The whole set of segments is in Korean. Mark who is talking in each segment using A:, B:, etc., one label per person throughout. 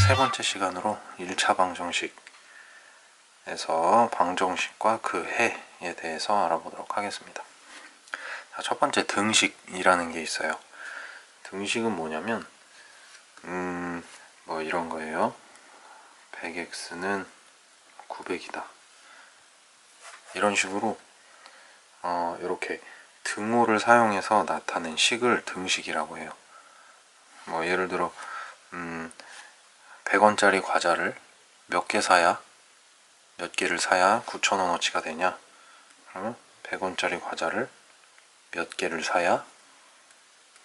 A: 세 번째 시간으로 1차 방정식에서 방정식과 그 해에 대해서 알아보도록 하겠습니다. 자, 첫 번째 등식이라는 게 있어요. 등식은 뭐냐면 뭐 이런 거예요. 100x는 900이다. 이런 식으로 이렇게 등호를 사용해서 나타낸 식을 등식이라고 해요. 뭐 예를 들어 100원짜리 과자를 몇 개를 사야 9,000원어치가 되냐? 그러면 100원짜리 과자를 몇 개를 사야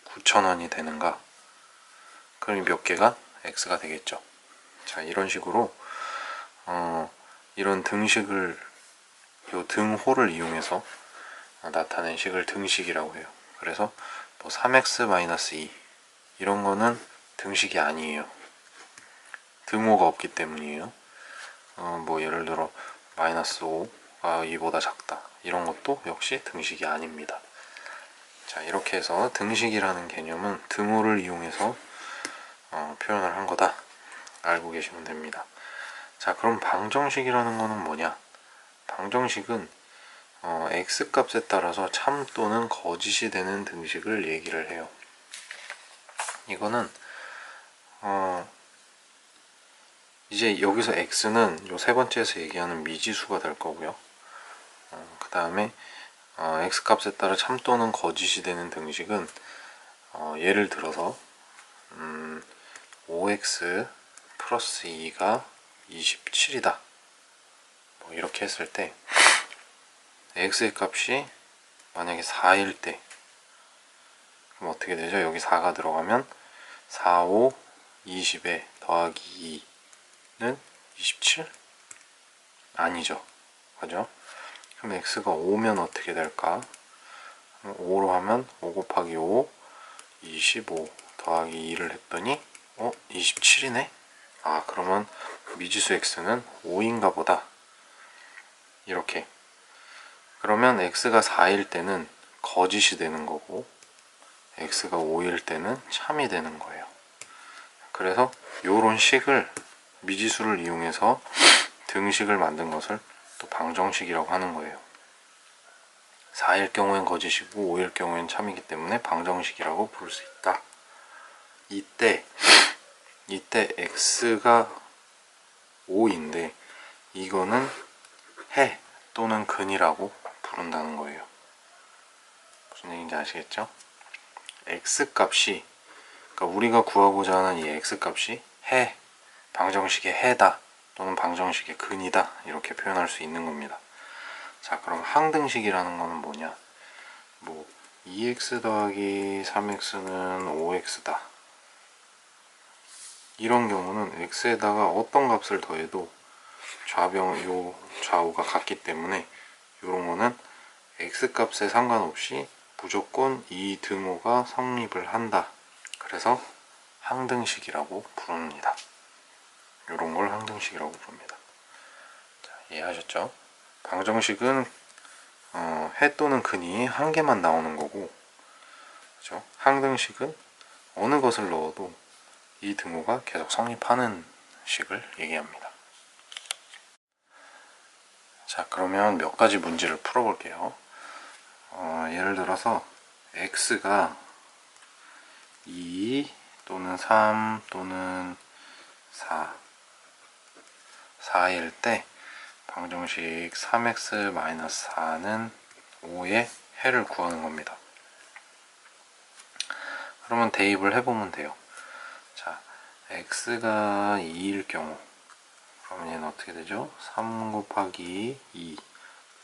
A: 9,000원이 되는가? 그럼 몇 개가 x가 되겠죠. 자, 이런 식으로 이런 등식을 요 등호를 이용해서 나타낸 식을 등식이라고 해요. 그래서 뭐 3x-2 이런 거는 등식이 아니에요. 등호가 없기 때문이에요. 뭐 예를 들어 -5가 2보다 작다 이런 것도 역시 등식이 아닙니다. 자, 이렇게 해서 등식이라는 개념은 등호를 이용해서 표현을 한 거다 알고 계시면 됩니다. 자, 그럼 방정식이라는 거는 뭐냐? 방정식은 x값에 따라서 참 또는 거짓이 되는 등식을 얘기를 해요. 이거는 이제 여기서 x는 요 세 번째에서 얘기하는 미지수가 될 거고요. 그 다음에 x값에 따라 참 또는 거짓이 되는 등식은 예를 들어서 5x 플러스 2가 27이다 뭐 이렇게 했을 때 x의 값이 만약에 4일 때 그럼 어떻게 되죠? 여기 4가 들어가면 4, 5, 20에 더하기 2는 27? 아니죠. 그죠? 그럼 x가 5면 어떻게 될까? 5로 하면 5 곱하기 5, 25 더하기 2를 했더니 27이네? 아, 그러면 미지수 x는 5인가 보다. 이렇게. 그러면 x가 4일 때는 거짓이 되는 거고 x가 5일 때는 참이 되는 거예요. 그래서 요런 식을 미지수를 이용해서 등식을 만든 것을 또 방정식이라고 하는 거예요. 4일 경우엔 거짓이고 5일 경우엔 참이기 때문에 방정식이라고 부를 수 있다. 이때 x가 5인데 이거는 해 또는 근이라고 부른다는 거예요. 무슨 얘기인지 아시겠죠? x값이 그러니까 우리가 구하고자 하는 이 x값이 해, 방정식의 해다 또는 방정식의 근이다 이렇게 표현할 수 있는 겁니다. 자, 그럼 항등식이라는 거는 뭐냐? 뭐 2x 더하기 3x는 5x다. 이런 경우는 x에다가 어떤 값을 더해도 좌우가 같기 때문에 이런 거는 x값에 상관없이 무조건 이 등호가 성립을 한다. 그래서 항등식이라고 부릅니다. 이런 걸 항등식이라고 부릅니다. 자, 이해하셨죠? 방정식은 해 또는 근이 한 개만 나오는 거고, 그렇죠? 항등식은 어느 것을 넣어도 이 등호가 계속 성립하는 식을 얘기합니다. 자, 그러면 몇 가지 문제를 풀어볼게요. 예를 들어서 x가 2 또는 3 또는 4일 때 방정식 3x-4는 5의 해를 구하는 겁니다. 그러면 대입을 해보면 돼요. 자, x가 2일 경우 그러면 얘는 어떻게 되죠? 3 곱하기 2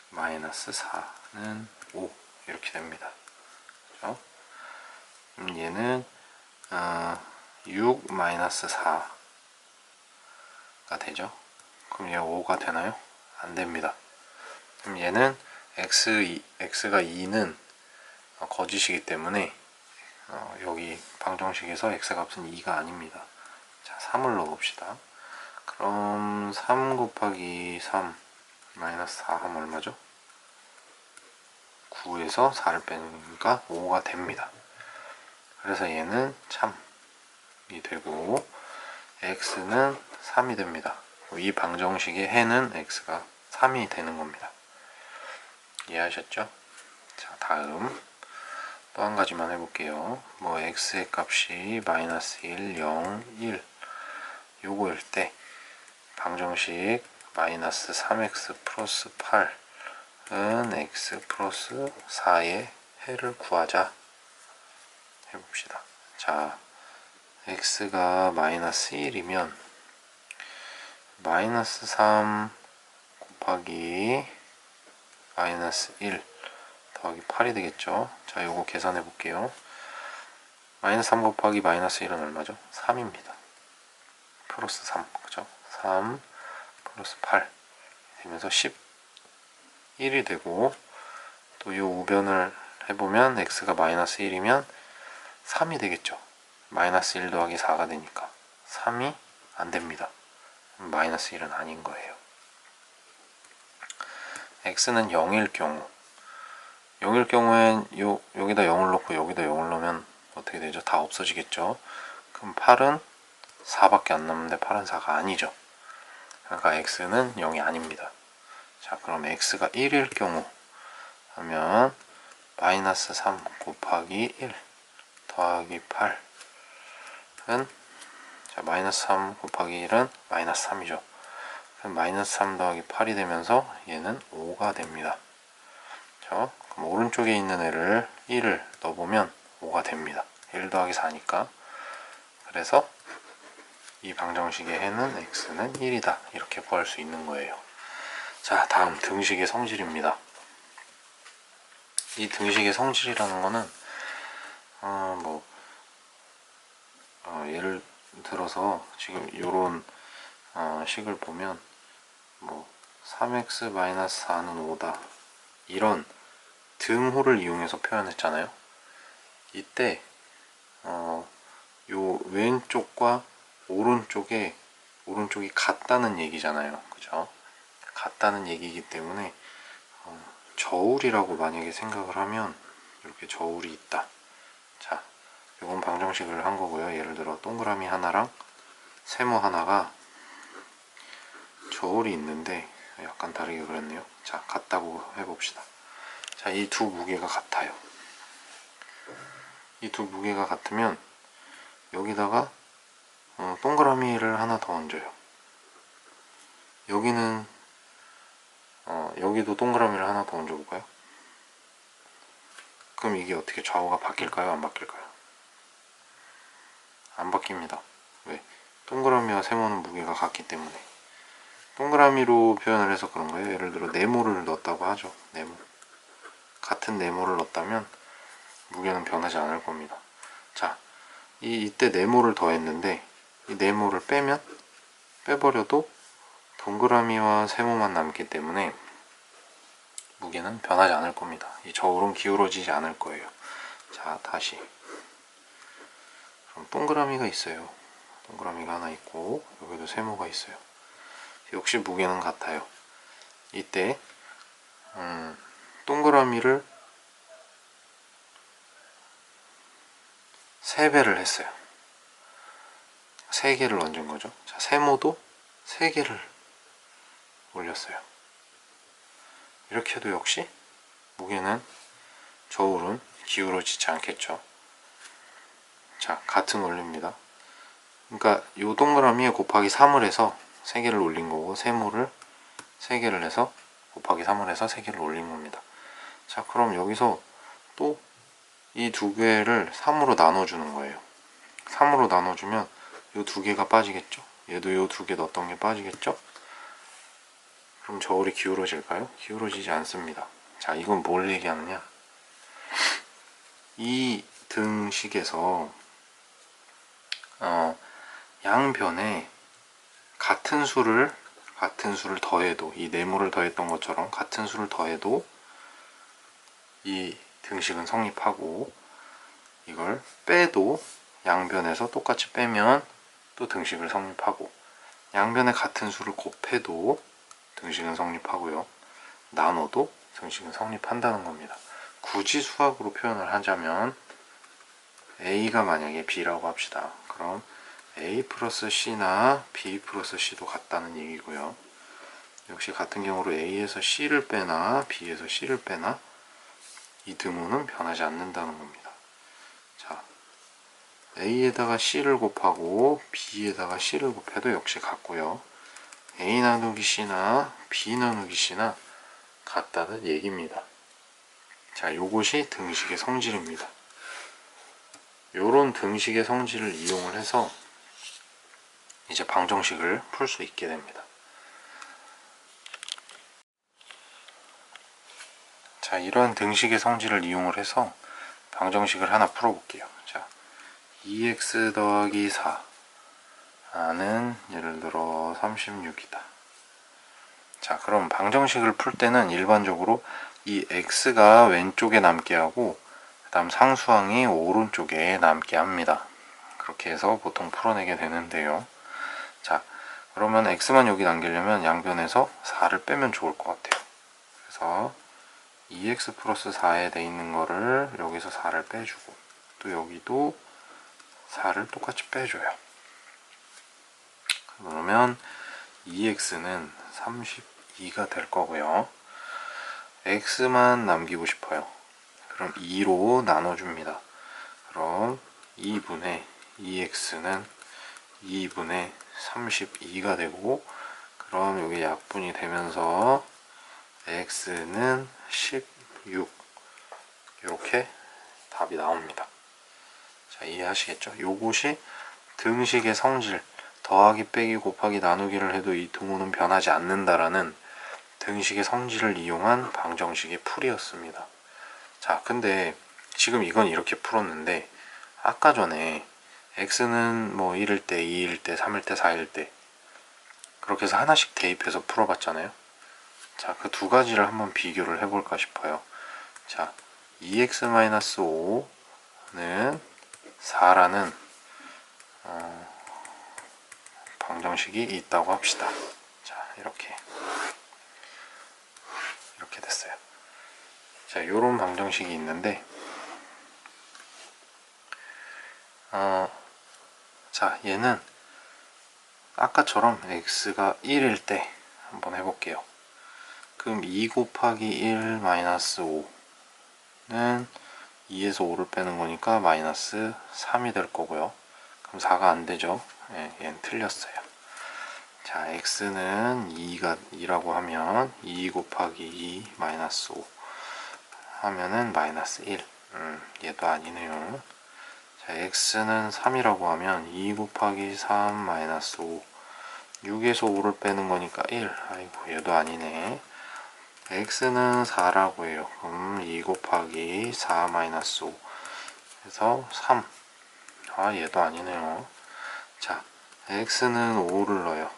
A: 마이너스 4는 5 이렇게 됩니다. 그렇죠? 그럼 얘는 6 마이너스 4가 되죠. 그럼 얘 5가 되나요? 안 됩니다. 그럼 얘는 x가 2는 거짓이기 때문에 여기 방정식에서 x값은 2가 아닙니다. 자, 3을 넣어봅시다. 그럼 3 곱하기 3 마이너스 4 하면 얼마죠? 9에서 4를 빼니까 5가 됩니다. 그래서 얘는 참이 되고, x는 3이 됩니다. 이 방정식의 해는 x가 3이 되는 겁니다. 이해하셨죠? 자, 다음 또 한 가지만 해볼게요. 뭐 x의 값이 마이너스 1, 0, 1 요거일 때 방정식 마이너스 3x 플러스 8은 x 플러스 4의 해를 구하자 해봅시다. 자, x가 마이너스 1이면 마이너스 3 곱하기 마이너스 1 더하기 8이 되겠죠. 자, 요거 계산해 볼게요. 마이너스 3 곱하기 마이너스 1은 얼마죠? 3입니다. 플러스 3, 그죠? 3 플러스 8 되면서 11이 되고, 또 이 우변을 해보면 x가 마이너스 1이면 3이 되겠죠. 마이너스 1 더하기 4가 되니까 3이 안 됩니다. 마이너스 1은 아닌 거예요. x는 0일 경우, 0일 경우엔 여기다 0을 넣고 여기다 0을 넣으면 어떻게 되죠? 다 없어지겠죠. 그럼 8은 4밖에 안 남는데 8은 4가 아니죠. 그러니까 x는 0이 아닙니다. 자, 그럼 x가 1일 경우 하면 마이너스 3 곱하기 1 더하기 8은, 자, 마이너스 3 곱하기 1은 마이너스 3이죠. 그럼 마이너스 3 더하기 8이 되면서 얘는 5가 됩니다. 자, 그럼 오른쪽에 있는 애를 1을 넣어보면 5가 됩니다. 1 더하기 4니까. 그래서 이 방정식의 해는 x는 1이다. 이렇게 구할 수 있는 거예요. 자, 다음 등식의 성질입니다. 이 등식의 성질이라는 거는 예를 들어서 지금 요런 식을 보면 뭐 3x-4는 5다 이런 등호를 이용해서 표현했잖아요. 이때 요 왼쪽과 오른쪽이 같다는 얘기잖아요. 그죠? 같다는 얘기이기 때문에 저울이라고 만약에 생각을 하면 이렇게 저울이 있다. 자, 이건 방정식을 한 거고요. 예를 들어 동그라미 하나랑 세모 하나가 저울이 있는데 약간 다르게 그렸네요. 자, 같다고 해봅시다. 자, 이 두 무게가 같아요. 이 두 무게가 같으면 여기다가 동그라미를 하나 더 얹어요. 여기도 동그라미를 하나 더 얹어볼까요? 그럼 이게 어떻게 좌우가 바뀔까요? 안 바뀔까요? 안 바뀝니다. 왜? 동그라미와 세모는 무게가 같기 때문에. 동그라미로 표현을 해서 그런 거예요. 예를 들어 네모를 넣었다고 하죠. 네모. 같은 네모를 넣었다면 무게는 변하지 않을 겁니다. 자, 이때 네모를 더했는데 이 네모를 빼버려도 동그라미와 세모만 남기 때문에 무게는 변하지 않을 겁니다. 이 저울은 기울어지지 않을 거예요. 자, 다시. 그럼 동그라미가 있어요. 동그라미가 하나 있고 여기도 세모가 있어요. 역시 무게는 같아요. 이때 동그라미를 3배를 했어요. 3개를 얹은 거죠. 자, 세모도 3개를 올렸어요. 이렇게 해도 역시 무게는, 저울은 기울어지지 않겠죠. 자, 같은 원리입니다. 그러니까 요 동그라미에 곱하기 3을 해서 3개를 올린 거고, 세모를 3개를 해서 곱하기 3을 해서 3개를 올린 겁니다. 자, 그럼 여기서 또 이 두 개를 3으로 나눠주는 거예요. 3으로 나눠주면 요 두 개가 빠지겠죠. 얘도 요 두 개 넣었던 게 빠지겠죠. 그럼 저울이 기울어질까요? 기울어지지 않습니다. 자, 이건 뭘 얘기하느냐, 이 등식에서 양변에 같은 수를 더해도, 이 네모를 더했던 것처럼 같은 수를 더해도 이 등식은 성립하고, 이걸 빼도 양변에서 똑같이 빼면 또 등식을 성립하고, 양변에 같은 수를 곱해도 등식은 성립하고요, 나눠도 등식은 성립한다는 겁니다. 굳이 수학으로 표현을 하자면 A가 만약에 B라고 합시다. 그럼 A 플러스 C나 B 플러스 C도 같다는 얘기고요. 역시 같은 경우로 A에서 C를 빼나 B에서 C를 빼나 이 등호는 변하지 않는다는 겁니다. 자, A에다가 C를 곱하고 B에다가 C를 곱해도 역시 같고요. A 나누기 C나 B 나누기 C나 같다는 얘기입니다. 자, 요것이 등식의 성질입니다. 요런 등식의 성질을 이용을 해서 이제 방정식을 풀 수 있게 됩니다. 자, 이러한 등식의 성질을 이용을 해서 방정식을 하나 풀어볼게요. 자, 2x 더하기 4는 예를 들어 36이다. 자, 그럼 방정식을 풀 때는 일반적으로 이 x가 왼쪽에 남게 하고 그 다음 상수항이 오른쪽에 남게 합니다. 그렇게 해서 보통 풀어내게 되는데요. 자, 그러면 x만 여기 남기려면 양변에서 4를 빼면 좋을 것 같아요. 그래서 2x 플러스 4에 돼 있는 거를 여기서 4를 빼주고 또 여기도 4를 똑같이 빼줘요. 그러면 2x는 32가 될 거고요. x만 남기고 싶어요. 그럼 2로 나눠줍니다. 그럼 2분의 2x는 2분의 32가 되고, 그럼 여기 약분이 되면서 x는 16 이렇게 답이 나옵니다. 자, 이해하시겠죠? 요것이 등식의 성질, 더하기 빼기 곱하기 나누기를 해도 이 등호는 변하지 않는다라는 등식의 성질을 이용한 방정식의 풀이였습니다. 자, 근데 지금 이건 이렇게 풀었는데 아까 전에 x는 뭐 1일 때, 2일 때, 3일 때, 4일 때 그렇게 해서 하나씩 대입해서 풀어봤잖아요. 자, 그 두 가지를 한번 비교를 해볼까 싶어요. 자, 2x-5는 4라는 방정식이 있다고 합시다. 자, 이렇게 됐어요. 자, 요런 방정식이 있는데 자, 얘는 아까처럼 x가 1일 때 한번 해볼게요. 그럼 2 곱하기 1 마이너스 5는 2에서 5를 빼는 거니까 마이너스 3이 될 거고요. 그럼 4가 안 되죠. 예, 얘는 틀렸어요. 자, x는 2라고 하면 2 곱하기 2 마이너스 5 하면은 마이너스 1. 얘도 아니네요. 자, x는 3이라고 하면 2 곱하기 3 마이너스 5 6에서 5를 빼는 거니까 1. 아이고, 얘도 아니네. x는 4라고 해요. 그럼 2 곱하기 4 마이너스 5 그래서 3. 아, 얘도 아니네요. 자, x는 5를 넣어요.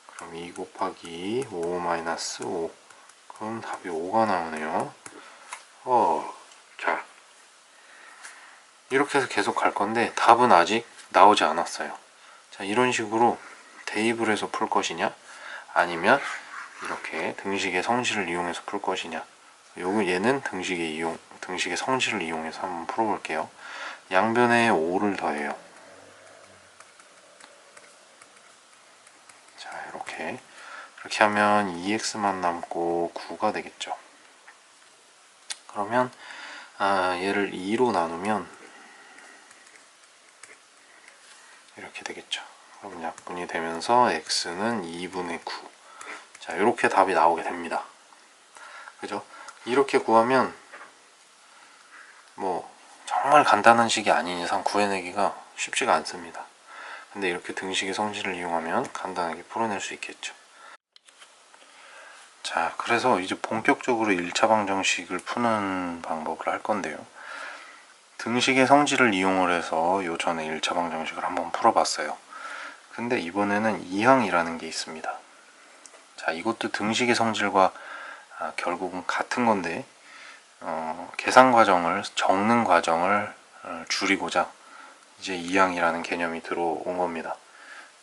A: 그럼 2 곱하기 5 마이너스 5 그럼 답이 5가 나오네요. 자, 이렇게 해서 계속 갈 건데 답은 아직 나오지 않았어요. 자, 이런 식으로 대입을 해서 풀 것이냐 아니면 이렇게 등식의 성질을 이용해서 풀 것이냐. 얘는 등식의 성질을 이용해서 한번 풀어볼게요. 양변에 5를 더해요. 자, 이렇게 하면 2x만 남고 9가 되겠죠. 그러면 얘를 2로 나누면 이렇게 되겠죠. 그럼 약분이 되면서 x는 2분의 9. 자, 이렇게 답이 나오게 됩니다. 그죠? 이렇게 구하면 뭐 정말 간단한 식이 아닌 이상 구해내기가 쉽지가 않습니다. 근데 이렇게 등식의 성질을 이용하면 간단하게 풀어낼 수 있겠죠. 자, 그래서 이제 본격적으로 1차 방정식을 푸는 방법을 할 건데요. 등식의 성질을 이용을 해서 요 전에 1차 방정식을 한번 풀어봤어요. 근데 이번에는 이항이라는 게 있습니다. 자, 이것도 등식의 성질과 결국은 같은 건데 계산 과정을, 적는 과정을 줄이고자 이제 이항이라는 개념이 들어온 겁니다.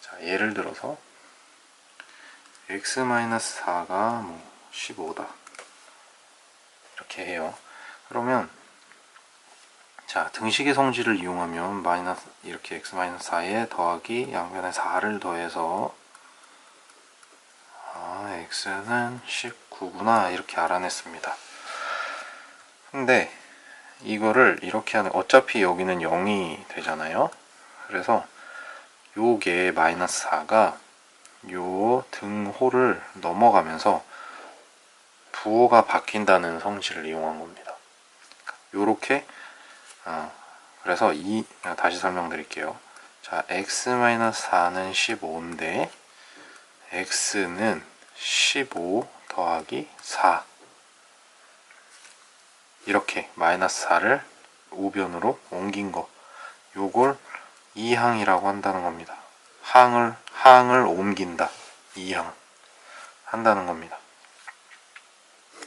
A: 자, 예를 들어서 x-4가 뭐 15다 이렇게 해요. 그러면 자, 등식의 성질을 이용하면 마이너스 이렇게 x-4에 더하기 양변에 4를 더해서 x는 19구나 이렇게 알아냈습니다. 근데 이거를 이렇게 하는, 어차피 여기는 0이 되잖아요. 그래서 요게 마이너스 4가 요 등호를 넘어가면서 부호가 바뀐다는 성질을 이용한 겁니다. 요렇게 그래서 다시 설명드릴게요. 자, x-4는 15인데 x는 15 더하기 4 이렇게 마이너스 4를 우변으로 옮긴 거, 요걸 이항이라고 한다는 겁니다. 항을 옮긴다, 이항 한다는 겁니다.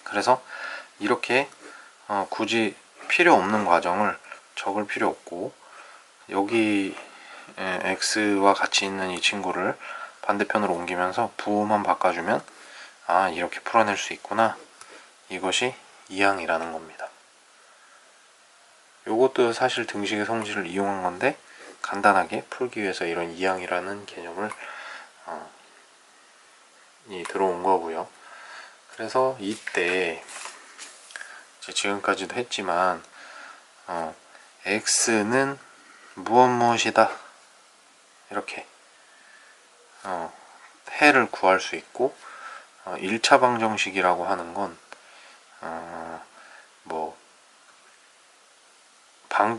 A: 그래서 이렇게 굳이 필요 없는 과정을 적을 필요 없고, 여기 x와 같이 있는 이 친구를 반대편으로 옮기면서 부호만 바꿔주면 이렇게 풀어낼 수 있구나, 이것이 이항이라는 겁니다. 요것도 사실 등식의 성질을 이용한 건데 간단하게 풀기 위해서 이런 이항이라는 개념을 들어온 거고요. 그래서 이때 지금까지도 했지만 x는 무엇이다 이렇게 해를 구할 수 있고, 1차 방정식이라고 하는 건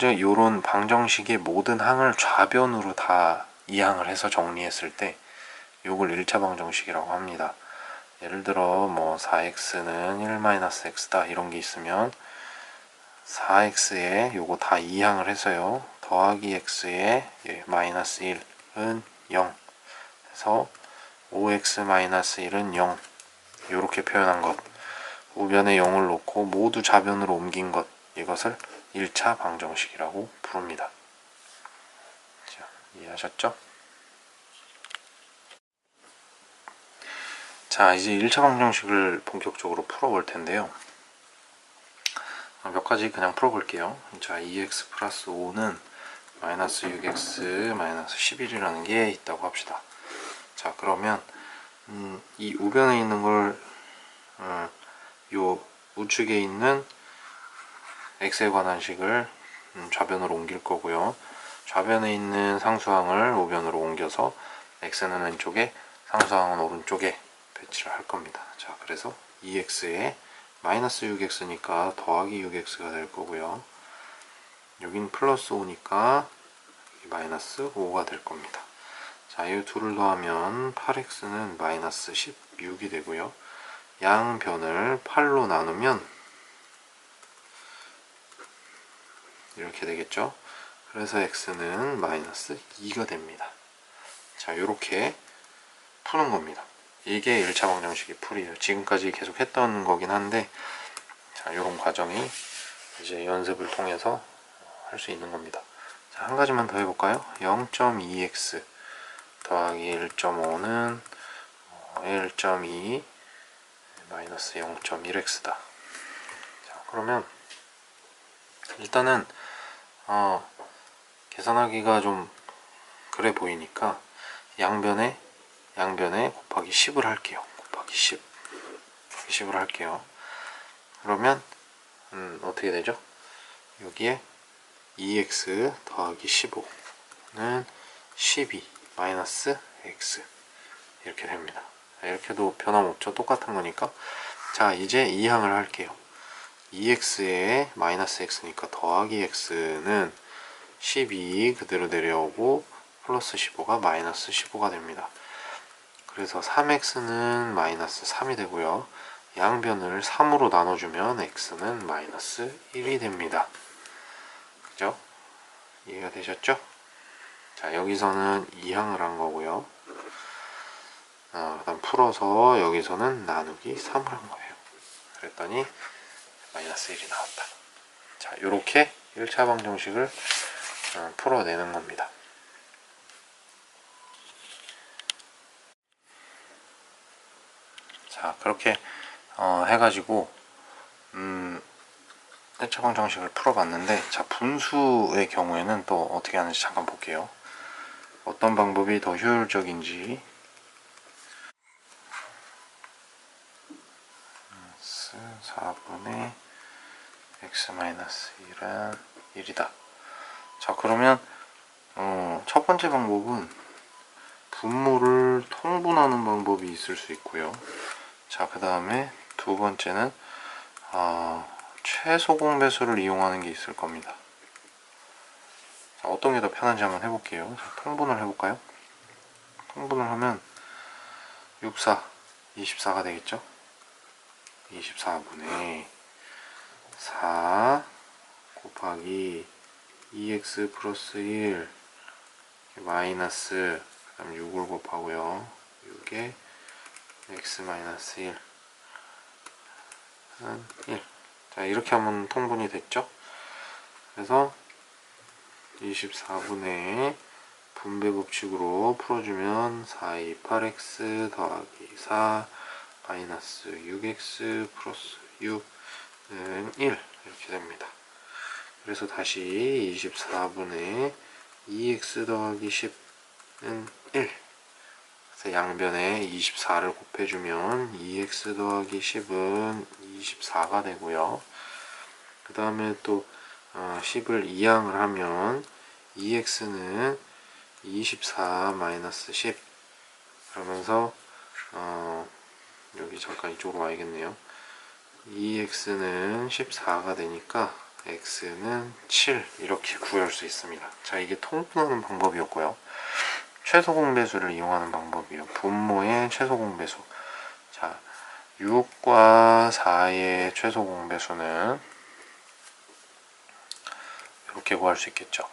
A: 요런 방정식의 모든 항을 좌변으로 다 이항을 해서 정리했을 때 요걸 1차 방정식이라고 합니다. 예를 들어 4x는 1-x다 이런 게 있으면 4x에 요거 다 이항을 해서요, 더하기 x에 마이너스 1은 0 해서 5x-1은 0 요렇게 표현한 것, 우변에 0을 놓고 모두 좌변으로 옮긴 것, 이것을 1차 방정식이라고 부릅니다. 자, 이해하셨죠? 자, 이제 1차 방정식을 본격적으로 풀어볼 텐데요. 몇 가지 그냥 풀어볼게요. 자, 2x 플러스 5는 마이너스 6x 마이너스 11이라는 게 있다고 합시다. 자, 그러면 이 우변에 있는 걸 요 우측에 있는 x에 관한 식을 좌변으로 옮길 거고요. 좌변에 있는 상수항을 우변으로 옮겨서 x는 왼쪽에 상수항은 오른쪽에 배치를 할 겁니다. 자, 그래서 2x에 마이너스 6x니까 더하기 6x가 될 거고요. 여긴 플러스 5니까 마이너스 5가 될 겁니다. 자, 이 둘을 더하면 8x는 마이너스 16이 되고요. 양변을 8로 나누면 이렇게 되겠죠. 그래서 x는 마이너스 2가 됩니다. 자, 이렇게 푸는 겁니다. 이게 1차 방정식의 풀이에요. 지금까지 계속 했던 거긴 한데, 자, 이런 과정이 이제 연습을 통해서 할 수 있는 겁니다. 자, 한 가지만 더 해볼까요? 0.2x 더하기 1.5는 1.2 마이너스 0.1x다. 자, 그러면 일단은 계산하기가 좀 그래 보이니까 양변에 곱하기 10을 할게요. 곱하기 10을 할게요. 그러면 어떻게 되죠? 여기에 2x 더하기 15는 12 마이너스 x 이렇게 됩니다. 이렇게도 변함없죠. 똑같은 거니까. 자, 이제 이항을 할게요. 2x에 마이너스 x니까 더하기 x는 12 그대로 내려오고 플러스 15가 마이너스 15가 됩니다. 그래서 3x는 마이너스 3이 되고요. 양변을 3으로 나눠주면 x는 마이너스 1이 됩니다. 그죠? 이해가 되셨죠? 자, 여기서는 이항을 한 거고요. 그다음 풀어서 여기서는 나누기 3을 한 거예요. 그랬더니 마이너스 1이 나왔다. 자, 요렇게 1차 방정식을 풀어내는 겁니다. 자, 그렇게 해가지고 떼차방 정식을 풀어봤는데, 자, 분수의 경우에는 또 어떻게 하는지 잠깐 볼게요. 어떤 방법이 더 효율적인지. 4분의 x-1은 1이다. 자, 그러면 첫 번째 방법은 분모를 통분하는 방법이 있을 수 있고요. 자, 그 다음에 두 번째는 최소 공배수를 이용하는 게 있을 겁니다. 자, 어떤 게 더 편한지 한번 해볼게요. 자, 통분을 해볼까요? 통분을 하면 6, 4, 24가 되겠죠? 24분의 4 곱하기 2x 플러스 1 마이너스, 그 다음 6을 곱하고요. 6에 x 마이너스 1 1. 자, 이렇게 하면 통분이 됐죠? 그래서 24분의 분배 법칙으로 풀어주면 428x 더하기 4 마이너스 6x 플러스 6는 1 이렇게 됩니다. 그래서 다시 24분의 2x 더하기 10은 1. 그래서 양변에 24를 곱해주면 2x 더하기 10은 24가 되고요. 그 다음에 또 10을 이항을 하면 2x는 24 마이너스 10 그러면서 여기 잠깐 이쪽으로 와야겠네요. 2x는 14가 되니까 x는 7 이렇게 구할 수 있습니다. 자, 이게 통분하는 방법이었고요. 최소 공배수를 이용하는 방법이요. 분모의 최소 공배수. 자, 6과 4의 최소 공배수는 이렇게 구할 수 있겠죠.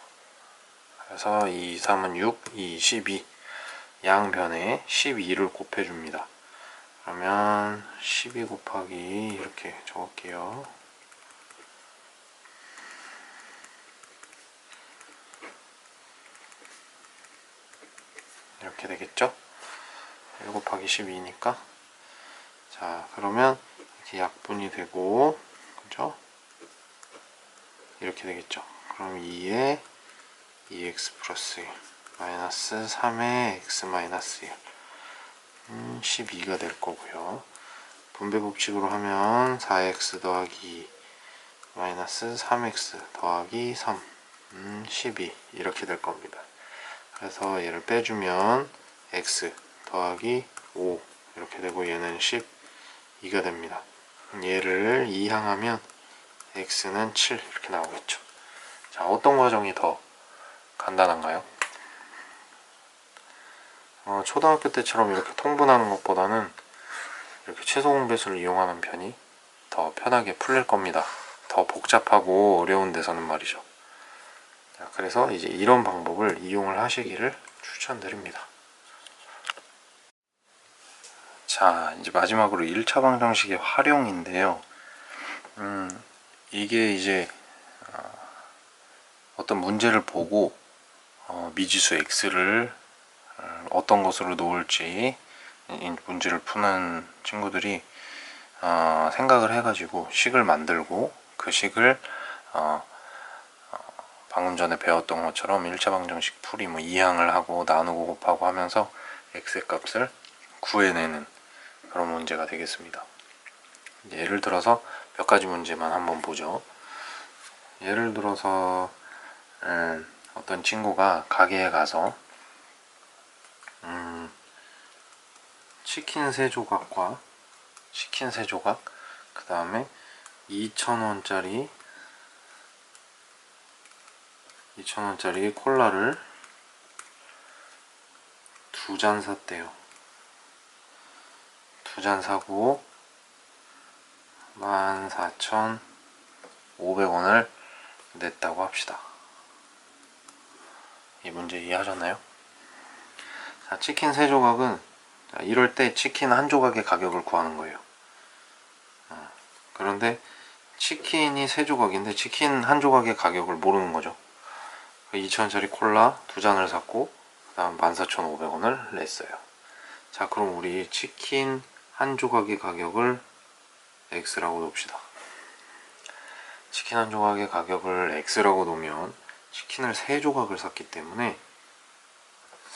A: 그래서 2, 3은 6, 2, 12 양변에 12를 곱해줍니다. 그러면 12 곱하기 이렇게 적을게요. 이렇게 되겠죠? 1 곱하기 12니까 자, 그러면 이렇게 약분이 되고, 그죠? 이렇게 되겠죠? 그럼 2에 2x 플러스 1 마이너스 3에 x 마이너스 1 12가 될 거고요. 분배 법칙으로 하면 4x 더하기 2 마이너스 3x 더하기 3 12 이렇게 될 겁니다. 그래서 얘를 빼주면 x 더하기 5 이렇게 되고 얘는 12가 됩니다. 얘를 이항하면 x는 7 이렇게 나오겠죠. 자, 어떤 과정이 더 간단한가요? 초등학교 때처럼 이렇게 통분하는 것보다는 이렇게 최소 공배수를 이용하는 편이 더 편하게 풀릴 겁니다. 더 복잡하고 어려운 데서는 말이죠. 자, 그래서 이제 이런 방법을 이용을 하시기를 추천드립니다. 자, 이제 마지막으로 1차 방정식의 활용인데요. 이게 이제 어떤 문제를 보고 미지수 x를 어떤 것으로 놓을지 이 문제를 푸는 친구들이 생각을 해가지고 식을 만들고 그 식을 방금 전에 배웠던 것처럼 1차 방정식 풀이 뭐 이항을 하고 나누고 곱하고 하면서 x의 값을 구해내는 그런 문제가 되겠습니다. 예를 들어서 몇 가지 문제만 한번 보죠. 예를 들어서 어떤 친구가 가게에 가서 치킨 3조각과 치킨 3조각 그 다음에 2,000원짜리 콜라를 2잔 샀대요. 2잔 사고 14,500원을 냈다고 합시다. 이 문제 이해하셨나요? 자, 치킨 3조각은 이럴 때 치킨 한 조각의 가격을 구하는 거예요. 그런데 치킨이 3조각인데 치킨 한 조각의 가격을 모르는 거죠. 2,000원짜리 콜라 2잔을 샀고 그 다음 14,500원을 냈어요. 자, 그럼 우리 치킨 한 조각의 가격을 x라고 놓읍시다. 치킨 한 조각의 가격을 X라고 놓으면 치킨을 3조각을 샀기 때문에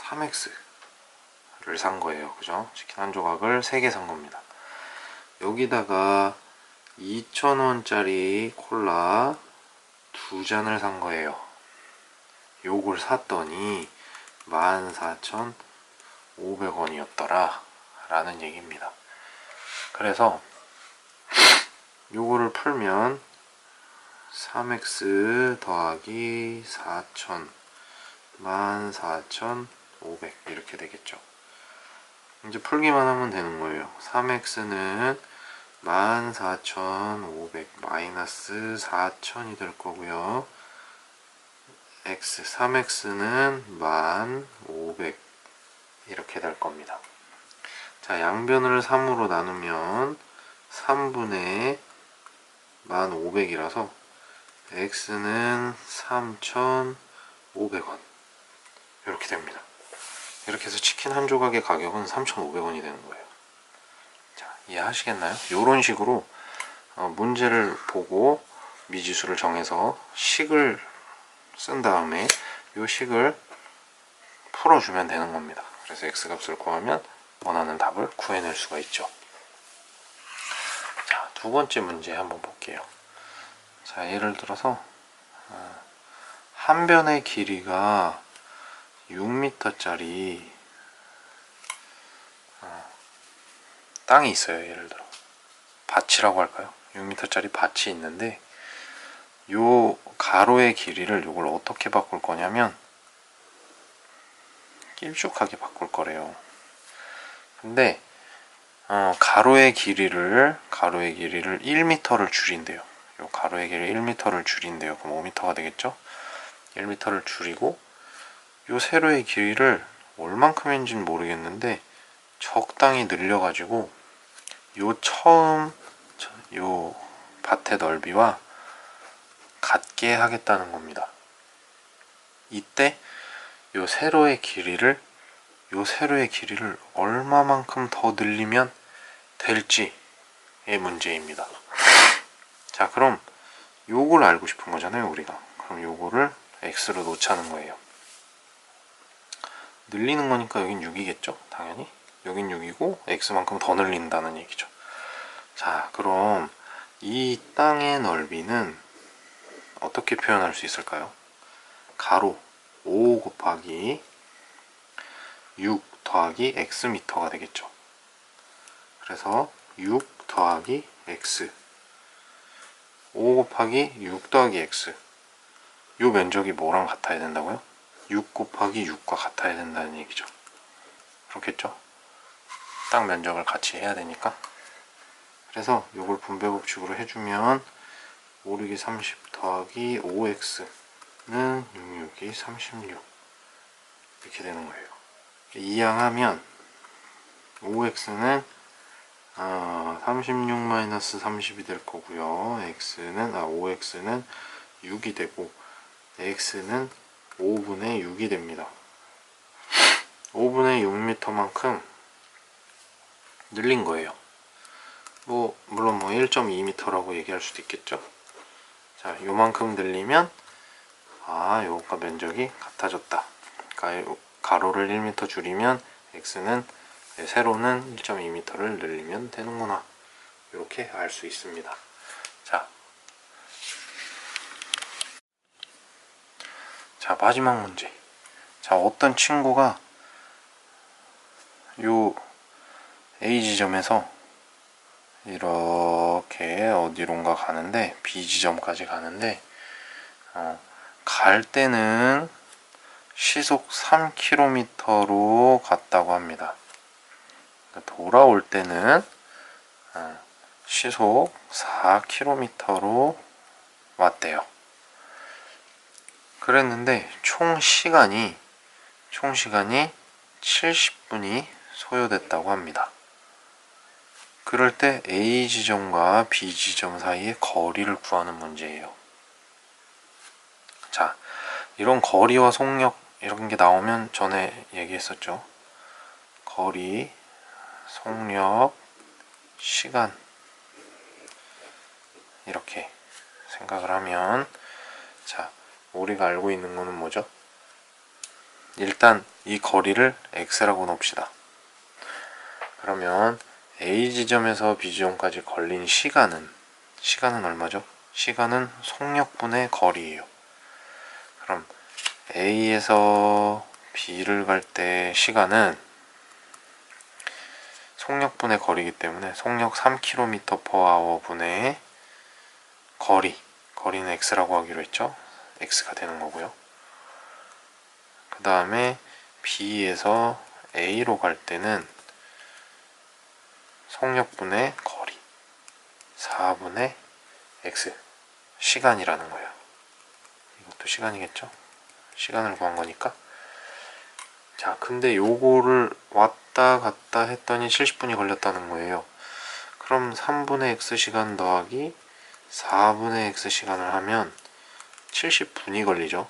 A: 3X를 산 거예요. 그죠? 치킨 한 조각을 3개 산 겁니다. 여기다가 2,000원짜리 콜라 2잔을 산 거예요. 요걸 샀더니 14,500원이었더라 라는 얘기입니다. 그래서 요거를 풀면 3x 더하기 4,000 14,500 이렇게 되겠죠. 이제 풀기만 하면 되는 거예요. 3x는 14,500 마이너스 4,000이 될 거고요. 3x는 1,500 이렇게 될 겁니다. 자, 양변을 3으로 나누면 3분의 1,500이라서 x는 3,500원 이렇게 됩니다. 이렇게 해서 치킨 한 조각의 가격은 3,500원이 되는 거예요. 자, 이해하시겠나요? 이런 식으로 문제를 보고 미지수를 정해서 식을 쓴 다음에 이 식을 풀어주면 되는 겁니다. 그래서 x값을 구하면 원하는 답을 구해낼 수가 있죠. 자, 두 번째 문제 한번 볼게요. 자, 예를 들어서 한 변의 길이가 6m짜리 땅이 있어요. 예를 들어 밭이라고 할까요? 6m짜리 밭이 있는데 요 가로의 길이를 요걸 어떻게 바꿀 거냐면 길쭉하게 바꿀 거래요. 근데 가로의 길이를 1m를 줄인대요. 요 가로의 길이 1m를 줄인대요. 그럼 5m가 되겠죠? 1m를 줄이고 요 세로의 길이를 얼만큼인지는 모르겠는데 적당히 늘려가지고 요 밭의 넓이와 같게 하겠다는 겁니다. 이때 요 세로의 길이를 얼마만큼 더 늘리면 될지의 문제입니다. 자, 그럼 요걸 알고 싶은 거잖아요, 우리가. 그럼 요거를 x로 놓자는 거예요. 늘리는 거니까 여긴 6이겠죠? 당연히. 여긴 6이고 x만큼 더 늘린다는 얘기죠. 자, 그럼 이 땅의 넓이는 어떻게 표현할 수 있을까요? 가로 5 곱하기 6 더하기 x미터가 되겠죠. 그래서 6 더하기 x 5 곱하기 6 더하기 x 요 면적이 뭐랑 같아야 된다고요? 6 곱하기 6과 같아야 된다는 얘기죠. 그렇겠죠? 땅 면적을 같이 해야 되니까. 그래서 요걸 분배법칙으로 해주면 5, 6이 30 더하기 5x는 6, 6이 36 이렇게 되는 거예요. 이항하면 5x는 36-30이 될 거고요. 5x는 6이 되고 x는 5분의 6이 됩니다. 5분의 6m만큼 늘린 거예요. 물론 1.2m라고 얘기할 수도 있겠죠. 자, 요만큼 늘리면 요가 면적이 같아졌다. 그러니까 가로를 1m 줄이면 x는 세로는 1.2m를 늘리면 되는구나. 이렇게 알 수 있습니다. 자, 마지막 문제. 자, 어떤 친구가 요 A 지점에서 이렇게 어디론가 가는데 B 지점까지 가는데 갈 때는 시속 3km로 갔다고 합니다. 돌아올 때는 시속 4km로 왔대요. 그랬는데 총 시간이 70분이 소요됐다고 합니다. 그럴 때 A 지점과 B 지점 사이의 거리를 구하는 문제예요. 자, 이런 거리와 속력 이런 게 나오면 전에 얘기했었죠. 거리, 속력, 시간 이렇게 생각을 하면, 자, 우리가 알고 있는 거는 뭐죠? 일단 이 거리를 x라고 놓읍시다. 그러면 A 지점에서 B 지점까지 걸린 시간은 얼마죠? 시간은 속력분의 거리예요. 그럼 A에서 B를 갈 때 시간은 속력분의 거리이기 때문에 속력 3km/h 분의 거리는 x라고 하기로 했죠. x가 되는 거고요. 그 다음에 B에서 A로 갈 때는 속력분의 거리 4분의 x 시간이라는 거예요. 이것도 시간이겠죠? 시간을 구한 거니까. 자, 근데 요거를 왔다 갔다 했더니 70분이 걸렸다는 거예요. 그럼 3분의 x시간 더하기 4분의 x시간을 하면 70분이 걸리죠.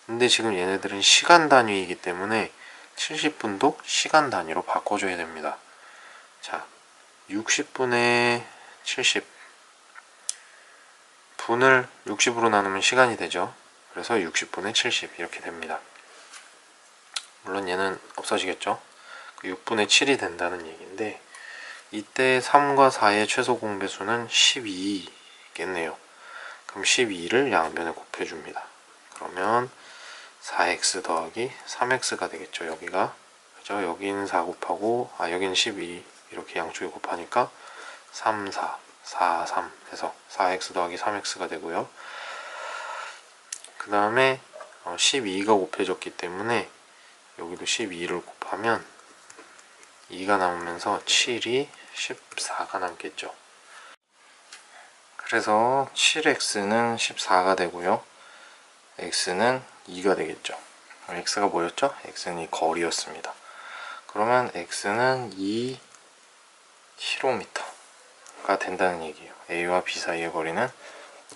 A: 근데 지금 얘네들은 시간 단위이기 때문에 70분도 시간 단위로 바꿔줘야 됩니다. 자, 60분의 70 분을 60으로 나누면 시간이 되죠. 그래서 60분의 70 이렇게 됩니다. 물론 얘는 없어지겠죠. 6분의 7이 된다는 얘기인데, 이때 3과 4의 최소 공배수는 12겠네요. 그럼 12를 양변에 곱해줍니다. 그러면 4x 더하기 3x가 되겠죠. 여기가 그죠? 여기는 4 곱하고 여기는 12 이렇게 양쪽에 곱하니까 3, 4, 4, 3 해서 4x 더하기 3x가 되고요. 그 다음에 12가 곱해졌기 때문에 여기도 12를 곱하면 2가 남으면서 7이 14가 남겠죠. 그래서 7x는 14가 되고요. x는 2가 되겠죠. x가 뭐였죠? x는 이 거리였습니다. 그러면 x는 2km가 된다는 얘기예요. a와 b 사이의 거리는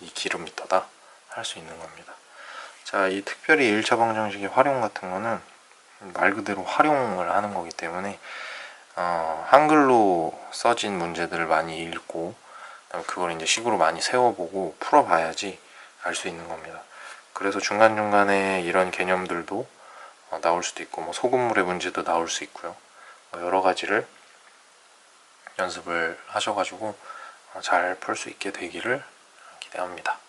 A: 2km다 할 수 있는 겁니다. 자, 이 특별히 1차 방정식의 활용 같은 거는 말 그대로 활용을 하는 거기 때문에 한글로 써진 문제들을 많이 읽고 그걸 이제 식으로 많이 세워보고 풀어봐야지 알 수 있는 겁니다. 그래서 중간중간에 이런 개념들도 나올 수도 있고, 뭐 소금물의 문제도 나올 수 있고요. 여러 가지를 연습을 하셔가지고 잘 풀 수 있게 되기를 기대합니다.